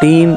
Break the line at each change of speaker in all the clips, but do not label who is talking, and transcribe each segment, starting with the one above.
3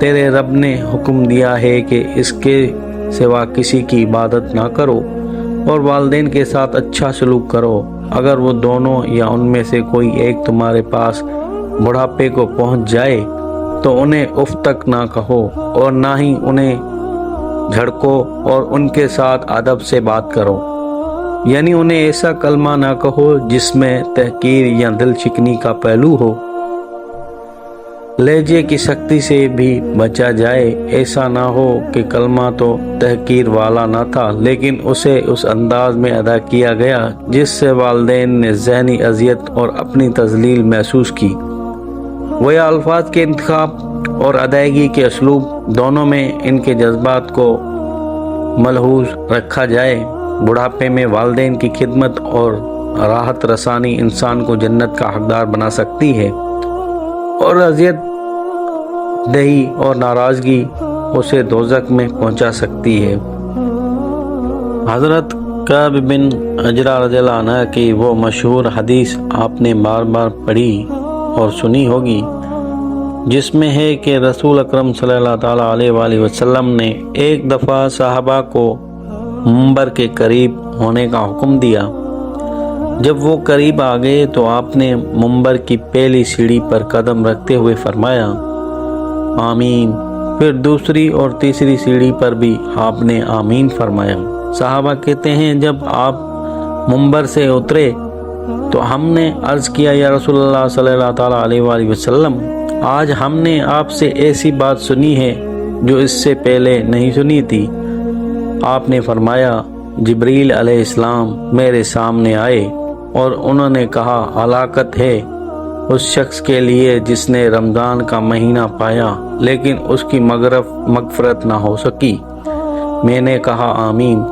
تیرے رب نے حکم دیا ہے کہ اس کے سوا کسی کی عبادت نہ کرو اور والدین کے ساتھ اچھا سلوک کرو۔ اگر وہ دونوں یا ان میں سے کوئی ایک تمہارے پاس بڑھاپے کو پہنچ جائے تو انہیں اف تک نہ کہو اور نہ ہی انہیں جھڑکو اور ان کے ساتھ ادب سے بات کرو، یعنی انہیں ایسا کلمہ نہ کہو جس میں تحقیر یا دل شکنی کا پہلو ہو۔ لہجے کی سختی سے بھی بچا جائے، ایسا نہ ہو کہ کلمہ تو تحقیر والا نہ تھا لیکن اسے اس انداز میں ادا کیا گیا جس سے والدین نے ذہنی اذیت اور اپنی تذلیل محسوس کی۔ گویا الفاظ کے انتخاب اور ادائیگی کے اسلوب دونوں میں ان کے جذبات کو ملحوظ رکھا جائے۔ بڑھاپے میں والدین کی خدمت اور راحت رسانی انسان کو جنت کا حقدار بنا سکتی ہے اور اذیت دہی اور ناراضگی اسے دوزخ میں پہنچا سکتی ہے۔ حضرت کعب بن عجرہ رضی اللہ عنہ کی وہ مشہور حدیث آپ نے بار بار پڑھی اور سنی ہوگی، جس میں ہے کہ رسول اکرم صلی اللہ تعالیٰ علیہ وآلہ وسلم نے ایک دفعہ صحابہ کو منبر کے قریب ہونے کا حکم دیا۔ جب وہ قریب آ گئے تو آپ نے منبر کی پہلی سیڑھی پر قدم رکھتے ہوئے فرمایا آمین، پھر دوسری اور تیسری سیڑھی پر بھی آپ نے آمین فرمایا۔ صحابہ کہتے ہیں جب آپ منبر سے اترے تو ہم نے عرض کیا یا رسول اللہ صلی اللہ تعالیٰ علیہ وآلہ وسلم، آج ہم نے آپ سے ایسی بات سنی ہے جو اس سے پہلے نہیں سنی تھی۔ آپ نے فرمایا جبریل علیہ السلام میرے سامنے آئے اور انہوں نے کہا ہلاکت ہے اس شخص کے لیے جس نے رمضان کا مہینہ پایا لیکن اس کی مغفرت نہ ہو سکی۔ میں نے کہا آمین۔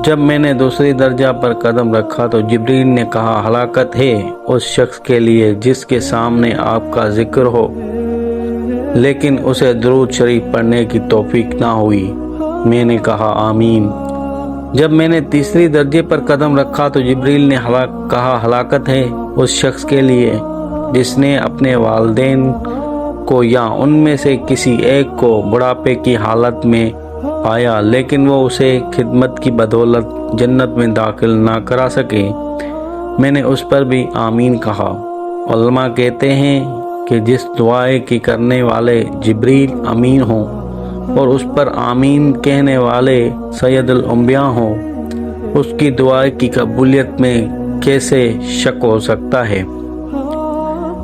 جب میں نے دوسری درجہ پر قدم رکھا تو جبریل نے کہا ہلاکت ہے اس شخص کے لیے جس کے سامنے آپ کا ذکر ہو لیکن اسے درود شریف پڑھنے کی توفیق نہ ہوئی۔ میں نے کہا آمین۔ جب میں نے تیسری درجے پر قدم رکھا تو جبریل نے کہا ہلاکت ہے اس شخص کے لیے جس نے اپنے والدین کو یا ان میں سے کسی ایک کو بڑھاپے کی حالت میں پایا لیکن وہ اسے خدمت کی بدولت جنت میں داخل نہ کرا سکے۔ میں نے اس پر بھی آمین کہا۔ علماء کہتے ہیں کہ جس دعائے کی کرنے والے جبریل امین ہوں اور اس پر آمین کہنے والے سید الانبیاء ہوں، اس کی دعا کی قبولیت میں کیسے شک ہو سکتا ہے؟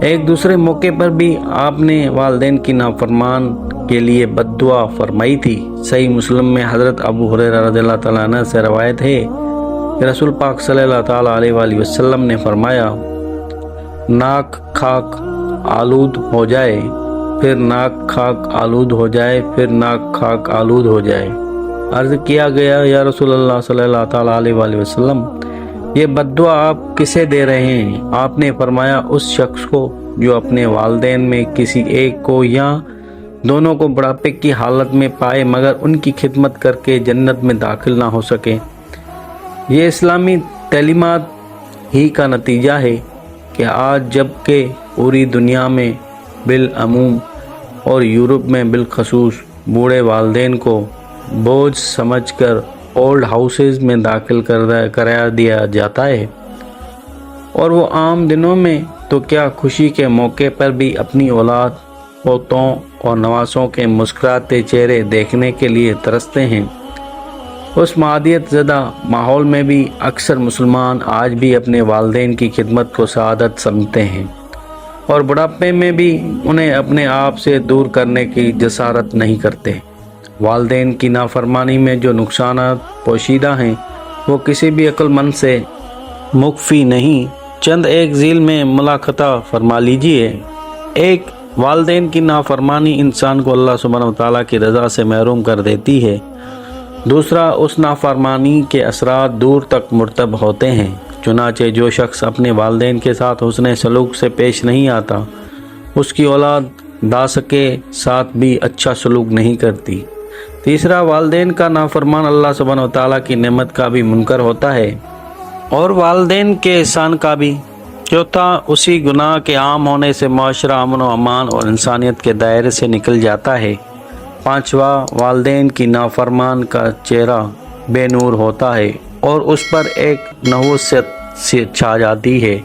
ایک دوسرے موقع پر بھی آپ نے والدین کی نافرمان کے لیے بد دعا فرمائی تھی۔ صحیح مسلم میں حضرت ابو ہریرہ رضی اللہ تعالیٰ عنہ سے روایت ہے کہ رسول پاک صلی اللہ تعالیٰ علیہ وآلہ وسلم نے فرمایا ناک خاک آلود ہو جائے، پھر ناک خاک آلود ہو جائے، پھر ناک خاک آلود ہو جائے۔ عرض کیا گیا یا رسول اللہ صلی اللہ تعالیٰ علیہ وآلہ وسلم، یہ بد دعا آپ کسے دے رہے ہیں؟ آپ نے فرمایا اس شخص کو جو اپنے والدین میں کسی ایک کو یا دونوں کو بڑھاپے کی حالت میں پائے مگر ان کی خدمت کر کے جنت میں داخل نہ ہو سکے۔ یہ اسلامی تعلیمات ہی کا نتیجہ ہے کہ آج جب کہ پوری دنیا میں بالعموم اور یورپ میں بالخصوص بوڑھے والدین کو بوجھ سمجھ کر اولڈ ہاؤسز میں داخل کرا دیا جاتا ہے، اور وہ عام دنوں میں تو کیا خوشی کے موقع پر بھی اپنی اولاد، پوتوں اور نواسوں کے مسکراتے چہرے دیکھنے کے لیے ترستے ہیں۔ اس معدیت زدہ ماحول میں بھی اکثر مسلمان آج بھی اپنے والدین کی خدمت کو سعادت سمجھتے ہیں اور بڑھاپے میں بھی انہیں اپنے آپ سے دور کرنے کی جسارت نہیں کرتے۔ والدین کی نافرمانی میں جو نقصانات پوشیدہ ہیں وہ کسی بھی عقل مند سے مخفی نہیں۔ چند ایک ذیل میں ملاحظہ فرما لیجئے۔ ایک، والدین کی نافرمانی انسان کو اللہ سبحانہ وتعالیٰ کی رضا سے محروم کر دیتی ہے۔ دوسرا، اس نافرمانی کے اثرات دور تک مرتب ہوتے ہیں۔ چنانچہ جو شخص اپنے والدین کے ساتھ حسن سلوک سے پیش نہیں آتا، اس کی اولاد داس کے ساتھ بھی اچھا سلوک نہیں کرتی۔ تیسرا، والدین کا نافرمان اللہ سبحانہ وتعالیٰ کی نعمت کا بھی منکر ہوتا ہے اور والدین کے احسان کا بھی چوتھا، اسی گناہ کے عام ہونے سے معاشرہ امن و امان اور انسانیت کے دائرے سے نکل جاتا ہے۔ پانچواں، والدین کی نافرمان کا چہرہ بے نور ہوتا ہے اور اس پر ایک نحوست چھا جاتی ہے۔